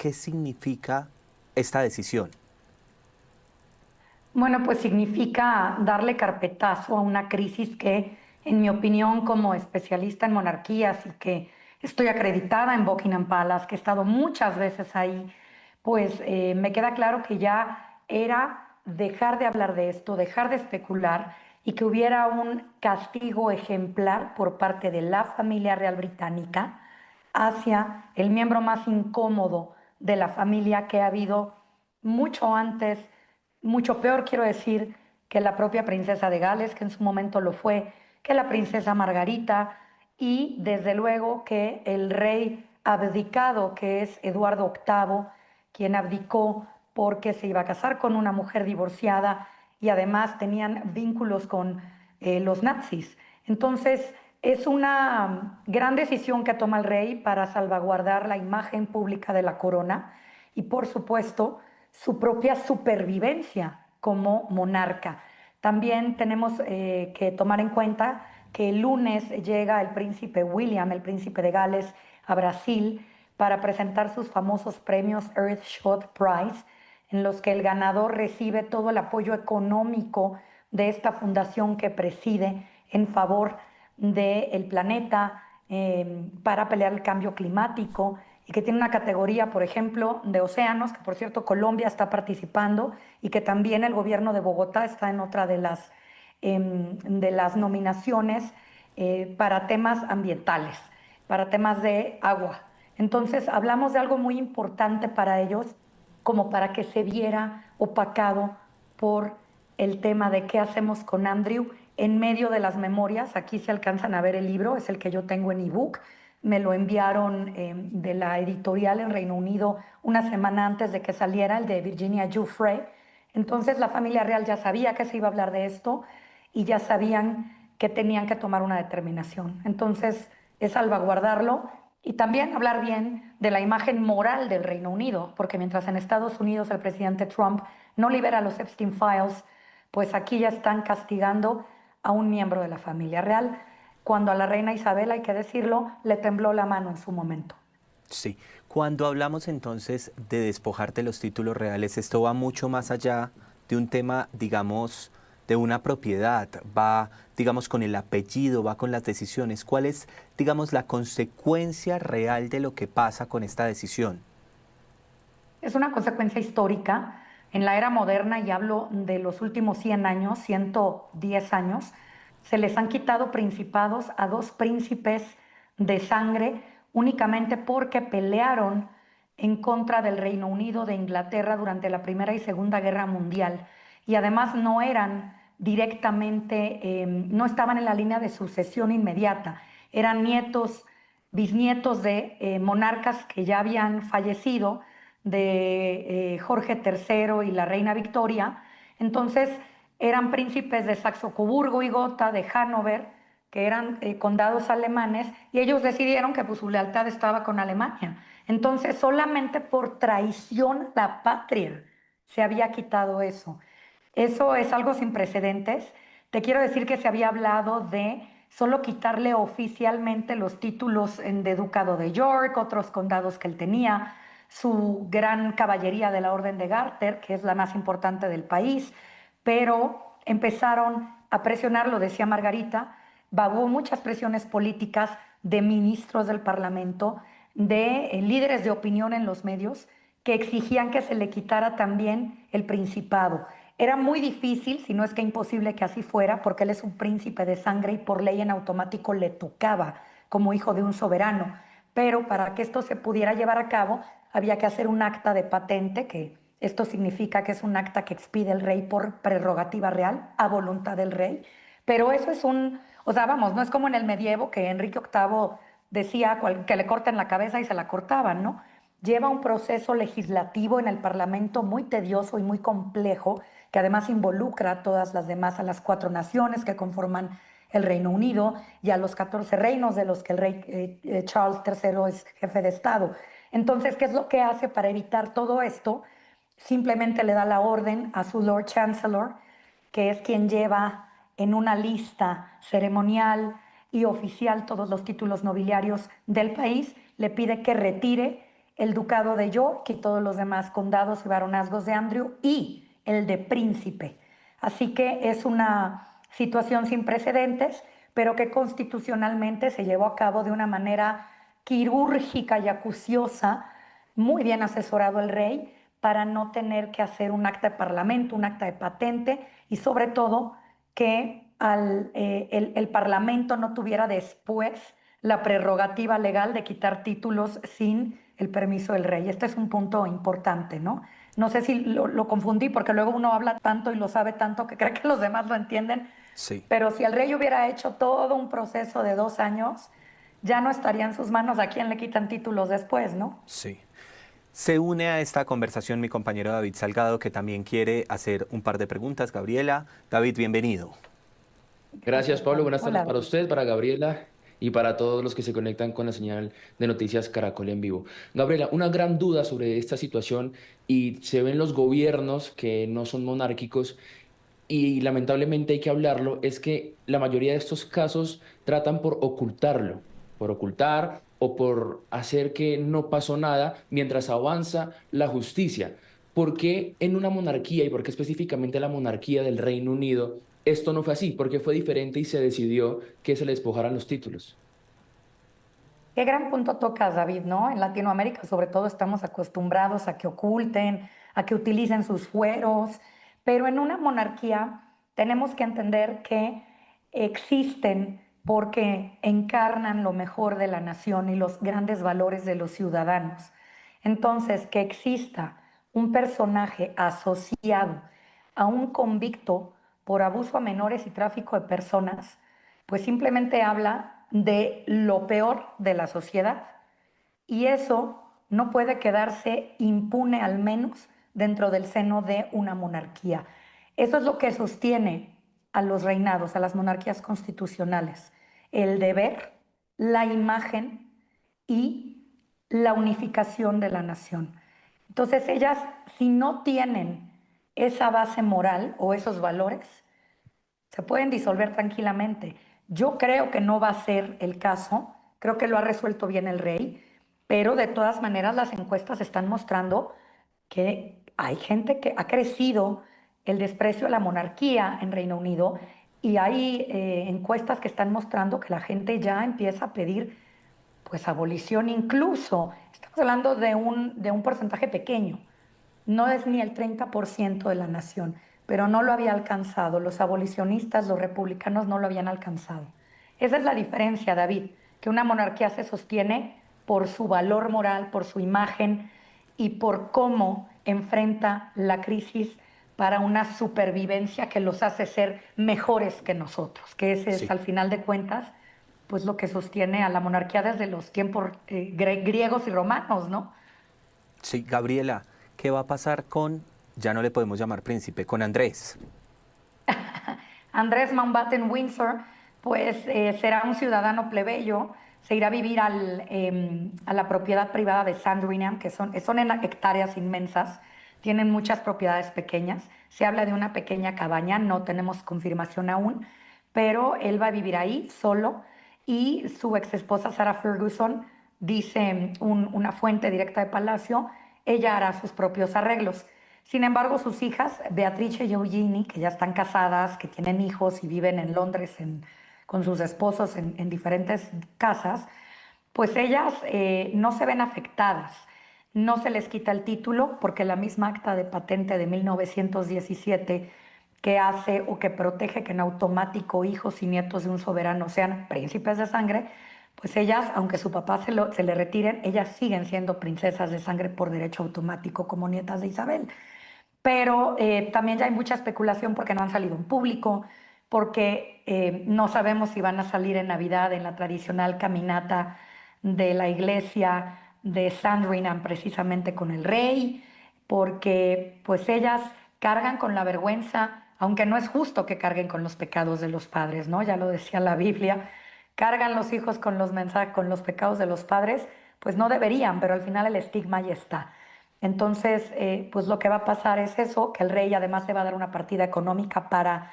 ¿qué significa esta decisión? Bueno, pues significa darle carpetazo a una crisis que, en mi opinión, como especialista en monarquías y que estoy acreditada en Buckingham Palace, que he estado muchas veces ahí, pues me queda claro que ya era dejar de hablar de esto, dejar de especular y que hubiera un castigo ejemplar por parte de la familia real británica hacia el miembro más incómodo de la familia que ha habido mucho antes, mucho peor quiero decir, que la propia princesa de Gales, que en su momento lo fue, que la princesa Margarita y desde luego que el rey abdicado, que es Eduardo VIII, quien abdicó porque se iba a casar con una mujer divorciada y además tenían vínculos con los nazis. Entonces, es una gran decisión que toma el rey para salvaguardar la imagen pública de la corona y, por supuesto, su propia supervivencia como monarca. También tenemos que tomar en cuenta que el lunes llega el príncipe William, el príncipe de Gales, a Brasil para presentar sus famosos premios Earthshot Prize, en los que el ganador recibe todo el apoyo económico de esta fundación que preside en favor del planeta para pelear el cambio climático y que tiene una categoría, por ejemplo, de océanos, que por cierto Colombia está participando y que también el gobierno de Bogotá está en otra de las nominaciones para temas ambientales, para temas de agua. Entonces, hablamos de algo muy importante para ellos, como para que se viera opacado por el tema de qué hacemos con Andrew en medio de las memorias. Aquí se alcanzan a ver el libro, es el que yo tengo en ebook. Me lo enviaron de la editorial en Reino Unido una semana antes de que saliera, el de Virginia Giuffre. Entonces la familia real ya sabía que se iba a hablar de esto y ya sabían que tenían que tomar una determinación. Entonces es salvaguardarlo y también hablar bien de la imagen moral del Reino Unido, porque mientras en Estados Unidos el presidente Trump no libera los Epstein Files, pues aquí ya están castigando a un miembro de la familia real, cuando a la reina Isabel, hay que decirlo, le tembló la mano en su momento. Sí, cuando hablamos entonces de despojarte los títulos reales, esto va mucho más allá de un tema, digamos, de una propiedad, va, digamos, con el apellido, va con las decisiones. ¿Cuál es, digamos, la consecuencia real de lo que pasa con esta decisión? Es una consecuencia histórica en la era moderna, y hablo de los últimos 100 años, 110 años, se les han quitado principados a dos príncipes de sangre únicamente porque pelearon en contra del Reino Unido de Inglaterra durante la Primera y Segunda Guerra Mundial. Y además no eran directamente, no estaban en la línea de sucesión inmediata, eran nietos, bisnietos de monarcas que ya habían fallecido, de Jorge III y la reina Victoria. Entonces eran príncipes de Saxo-Coburgo y Gotha, de Hannover, que eran condados alemanes, y ellos decidieron que pues, su lealtad estaba con Alemania. Entonces solamente por traición a la patria se había quitado eso. Eso es algo sin precedentes. Te quiero decir que se había hablado de solo quitarle oficialmente los títulos de ducado de York, otros condados que él tenía, su gran caballería de la Orden de Garter, que es la más importante del país, pero empezaron a presionar, lo decía Margarita, hubo muchas presiones políticas de ministros del Parlamento, de líderes de opinión en los medios, que exigían que se le quitara también el principado. Era muy difícil, si no es que imposible que así fuera, porque él es un príncipe de sangre y por ley en automático le tocaba como hijo de un soberano. Pero para que esto se pudiera llevar a cabo, había que hacer un acta de patente, que esto significa que es un acta que expide el rey por prerrogativa real, a voluntad del rey. Pero eso es o sea, vamos, no es como en el medievo que Enrique VIII decía que le corten la cabeza y se la cortaban, ¿no? Lleva un proceso legislativo en el Parlamento muy tedioso y muy complejo, que además involucra a todas las demás, a las 4 naciones que conforman el Reino Unido y a los 14 reinos de los que el rey Charles III es jefe de Estado. Entonces, ¿qué es lo que hace para evitar todo esto? Simplemente le da la orden a su Lord Chancellor, que es quien lleva en una lista ceremonial y oficial todos los títulos nobiliarios del país, le pide que retire el ducado de York y todos los demás condados y baronazgos de Andrew y el de príncipe. Así que es una situación sin precedentes, pero que constitucionalmente se llevó a cabo de una manera quirúrgica y acuciosa, muy bien asesorado el rey, para no tener que hacer un acta de parlamento, un acta de patente y sobre todo que el Parlamento no tuviera después la prerrogativa legal de quitar títulos sin el permiso del rey. Este es un punto importante, ¿no? No sé si lo confundí porque luego uno habla tanto y lo sabe tanto que cree que los demás lo entienden, Sí, pero si el rey hubiera hecho todo un proceso de 2 años, ya no estaría en sus manos a quién le quitan títulos después, ¿no? sí. Se une a esta conversación mi compañero David Salgado, que también quiere hacer un par de preguntas. Gabriela, David, bienvenido. Gracias, Gracias, Pablo. David. Buenas tardes Hola. para usted, para Gabriela y para todos los que se conectan con la señal de Noticias Caracol en vivo. Gabriela, una gran duda sobre esta situación y se ven los gobiernos que no son monárquicos y lamentablemente hay que hablarlo, es que la mayoría de estos casos tratan por ocultarlo, por ocultar o por hacer que no pasó nada mientras avanza la justicia. ¿Por qué en una monarquía y por qué específicamente la monarquía del Reino Unido esto no fue así? ¿Por qué fue diferente y se decidió que se le despojaran los títulos? Qué gran punto tocas, David, ¿no? En Latinoamérica, sobre todo, estamos acostumbrados a que oculten, a que utilicen sus fueros, pero en una monarquía tenemos que entender que existen porque encarnan lo mejor de la nación y los grandes valores de los ciudadanos. Entonces, que exista un personaje asociado a un convicto por abuso a menores y tráfico de personas, pues simplemente habla de lo peor de la sociedad. Y eso no puede quedarse impune, al menos dentro del seno de una monarquía. Eso es lo que sostiene a los reinados, a las monarquías constitucionales: el deber, la imagen y la unificación de la nación. Entonces ellas, si no tienen esa base moral o esos valores, se pueden disolver tranquilamente. Yo creo que no va a ser el caso, creo que lo ha resuelto bien el rey, pero de todas maneras las encuestas están mostrando que hay gente que ha crecido el desprecio a la monarquía en Reino Unido y hay encuestas que están mostrando que la gente ya empieza a pedir pues abolición incluso. Estamos hablando de un porcentaje pequeño, no es ni el 30% de la nación, pero no lo había alcanzado. Los abolicionistas, los republicanos no lo habían alcanzado. Esa es la diferencia, David, que una monarquía se sostiene por su valor moral, por su imagen y por cómo enfrenta la crisis para una supervivencia que los hace ser mejores que nosotros, que ese es, Sí, al final de cuentas, pues lo que sostiene a la monarquía desde los tiempos griegos y romanos, ¿no? sí, Gabriela, ¿qué va a pasar con, ya no le podemos llamar príncipe, con Andrés? Andrés Mountbatten Windsor, pues será un ciudadano plebeyo, se irá a vivir a la propiedad privada de Sandringham, que son en hectáreas inmensas, tienen muchas propiedades pequeñas. Se habla de una pequeña cabaña, no tenemos confirmación aún, pero él va a vivir ahí solo y su ex esposa Sarah Ferguson, dice una fuente directa de Palacio, ella hará sus propios arreglos. Sin embargo, sus hijas, Beatrice y Eugenie, que ya están casadas, que tienen hijos y viven en Londres con sus esposos en diferentes casas, pues ellas no se ven afectadas. No se les quita el título porque la misma acta de patente de 1917 que hace o que protege que en automático hijos y nietos de un soberano sean príncipes de sangre, pues ellas, aunque su papá se le retiren, ellas siguen siendo princesas de sangre por derecho automático como nietas de Isabel. Pero también ya hay mucha especulación porque no han salido en público, porque no sabemos si van a salir en Navidad en la tradicional caminata de la iglesia de Sandringham precisamente con el rey, porque pues ellas cargan con la vergüenza, aunque no es justo que carguen con los pecados de los padres, ¿no? Ya lo decía la Biblia, cargan los hijos con los mensajes, con los pecados de los padres, pues no deberían, pero al final el estigma ya está. Entonces, pues lo que va a pasar es eso, que el rey además le va a dar una partida económica para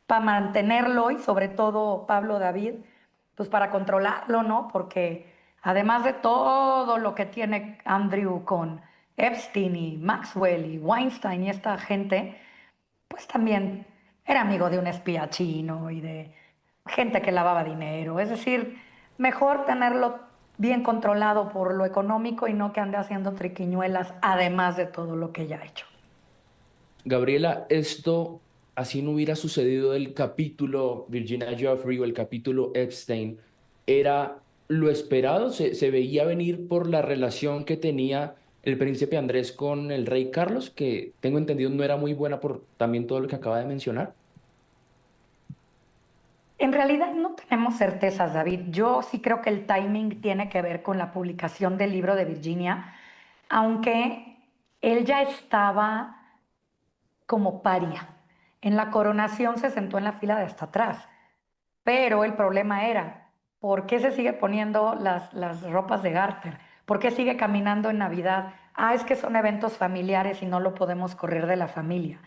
mantenerlo y sobre todo Pablo David, pues para controlarlo, ¿no? Porque además de todo lo que tiene Andrew con Epstein y Maxwell y Weinstein y esta gente, pues también era amigo de un espía chino y de gente que lavaba dinero. Es decir, mejor tenerlo bien controlado por lo económico y no que ande haciendo triquiñuelas, además de todo lo que ya ha hecho. Gabriela, esto así no hubiera sucedido el capítulo Virginia Giuffre o el capítulo Epstein, ¿era lo esperado? Se veía venir por la relación que tenía el príncipe Andrés con el rey Carlos, que tengo entendido no era muy buena por también todo lo que acaba de mencionar? En realidad no tenemos certezas, David. Yo sí creo que el timing tiene que ver con la publicación del libro de Virginia, aunque él ya estaba como paria. En la coronación se sentó en la fila de hasta atrás, pero el problema era, ¿por qué se sigue poniendo las ropas de Garter? ¿Por qué sigue caminando en Navidad? Ah, es que son eventos familiares y no lo podemos correr de la familia.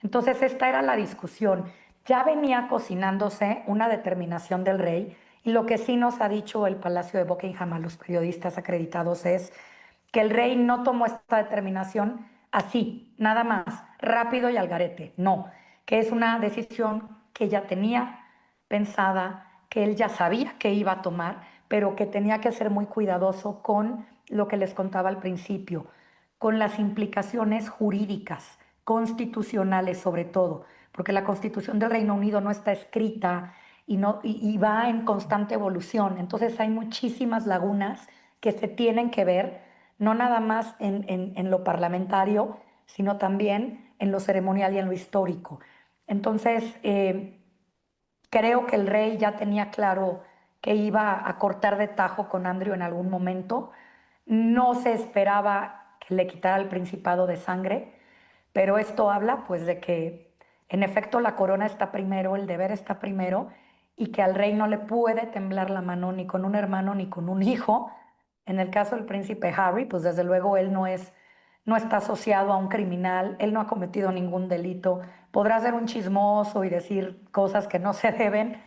Entonces esta era la discusión. Ya venía cocinándose una determinación del rey y lo que sí nos ha dicho el Palacio de Buckingham a los periodistas acreditados es que el rey no tomó esta determinación así, nada más, rápido y al garete, no, que es una decisión que ya tenía pensada, que él ya sabía que iba a tomar, pero que tenía que ser muy cuidadoso con lo que les contaba al principio, con las implicaciones jurídicas, constitucionales sobre todo, porque la Constitución del Reino Unido no está escrita y, no, y va en constante evolución. Entonces hay muchísimas lagunas que se tienen que ver, no nada más en lo parlamentario, sino también en lo ceremonial y en lo histórico. Entonces, creo que el rey ya tenía claro que iba a cortar de tajo con Andrew en algún momento. No se esperaba que le quitara el principado de sangre, pero esto habla pues de que en efecto la corona está primero, el deber está primero y que al rey no le puede temblar la mano ni con un hermano ni con un hijo. En el caso del príncipe Harry, pues desde luego él no está asociado a un criminal, él no ha cometido ningún delito, podrá ser un chismoso y decir cosas que no se deben,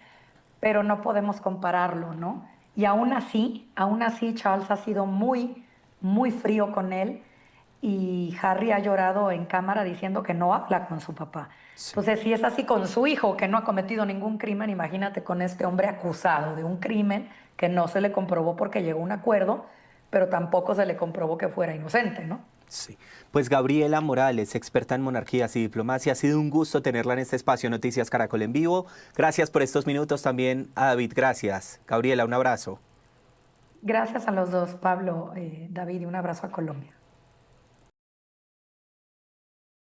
pero no podemos compararlo, ¿no? Y aún así Charles ha sido muy, muy frío con él y Harry ha llorado en cámara diciendo que no habla con su papá. Sí. Entonces, si es así con su hijo, que no ha cometido ningún crimen, imagínate con este hombre acusado de un crimen que no se le comprobó porque llegó a un acuerdo, pero tampoco se le comprobó que fuera inocente, ¿no? Sí. Pues Gabriela Morales, experta en monarquías y diplomacia, ha sido un gusto tenerla en este espacio Noticias Caracol en vivo. Gracias por estos minutos también a David, gracias. Gabriela, un abrazo. Gracias a los dos, Pablo, David, y un abrazo a Colombia.